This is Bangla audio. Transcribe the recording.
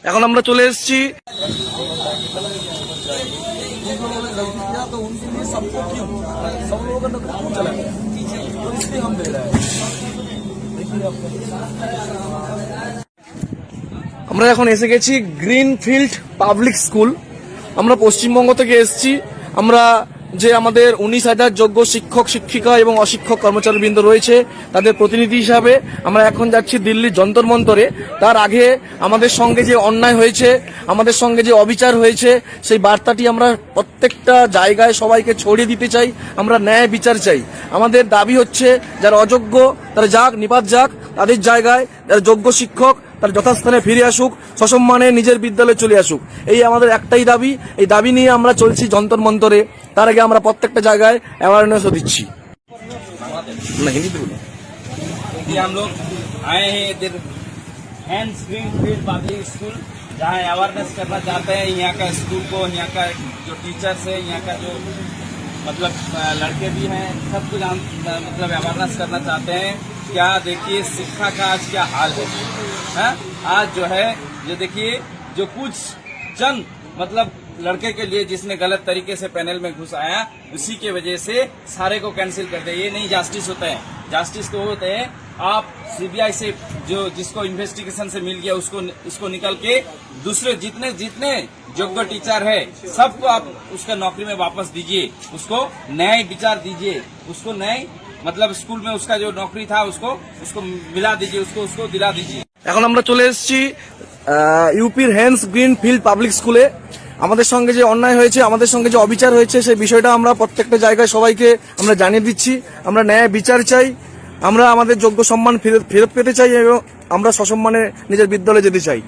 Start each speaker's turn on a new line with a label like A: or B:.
A: এখন আমরা চলে এসেছি আমরা এখন এসে গেছি গ্রিনফিল্ড পাবলিক স্কুল। আমরা পশ্চিমবঙ্গ থেকে এসেছি। আমরা যে আমাদের 19,000 যোগ্য শিক্ষক শিক্ষিকা এবং অশিক্ষক কর্মচারীবৃন্দ রয়েছে তাদের প্রতিনিধি হিসাবে আমরা এখন যাচ্ছি দিল্লির যন্তর মন্তরে। তার আগে আমাদের সঙ্গে যে অন্যায় হয়েছে, আমাদের সঙ্গে যে অবিচার হয়েছে, সেই বার্তাটি আমরা প্রত্যেকটা জায়গায় সবাইকে ছড়িয়ে দিতে চাই। আমরা ন্যায় বিচার চাই। আমাদের দাবি হচ্ছে যারা অযোগ্য তারা যাক, নিপাত যাক, তাদের জায়গায় যারা যোগ্য শিক্ষক তার যথাস্থানে ফিরে আসুক, সসম্মানে নিজের বিদ্যালয়ে চলে আসুক। এই আমাদের একটাই দাবি। এই দাবি নিয়ে আমরা চলছি যন্তর মন্তরে। তার আগে আমরা প্রত্যেকটা জায়গায় অ্যাওয়ারনেসও দিচ্ছি।
B: हम लोग आए हैं इधर हैंड्स ग्रीनफील्ड पब्लिक स्कूल, जहाँ अवेयरनेस करना चाहते हैं यहाँ का स्कूल को, यहाँ का जो टीचर्स है, यहाँ का जो मतलब लड़के भी हैं, सबको मतलब अवेयरनेस करना चाहते हैं। क्या देखिए शिक्षा का आज क्या हाल है, आज जो है ये देखिए जो कुछ चंद मतलब लड़के के लिए जिसने गलत तरीके से पैनल में घुस आया, उसी के वजह से सारे को कैंसिल कर दे। ये नहीं जस्टिस होता है। जस्टिस तो होते हैं आप सीबीआई से जो जिसको इन्वेस्टिगेशन से मिल गया उसको निकल के दूसरे जितने योग्य टीचर है सबको आप उसका नौकरी में वापस दीजिए, उसको न्याय विचार दीजिए, उसको न्याय मतलब स्कूल में उसका जो नौकरी था उसको मिला दीजिए, उसको दिला दीजिए।
A: এখন আমরা চলে এসেছি ইউপির হ্যান্ডস গ্রিনফিল্ড পাবলিক স্কুলে। আমাদের সঙ্গে যে অন্যায় হয়েছে, আমাদের সঙ্গে যে অবিচার হয়েছে, সেই বিষয়টা আমরা প্রত্যেকটা জায়গায় সবাইকে আমরা জানিয়ে দিচ্ছি। আমরা ন্যায় বিচার চাই, আমরা আমাদের যোগ্য সম্মান ফেরত পেতে চাই এবং আমরা সসম্মানে নিজের বিদ্যালয়ে যেতে চাই।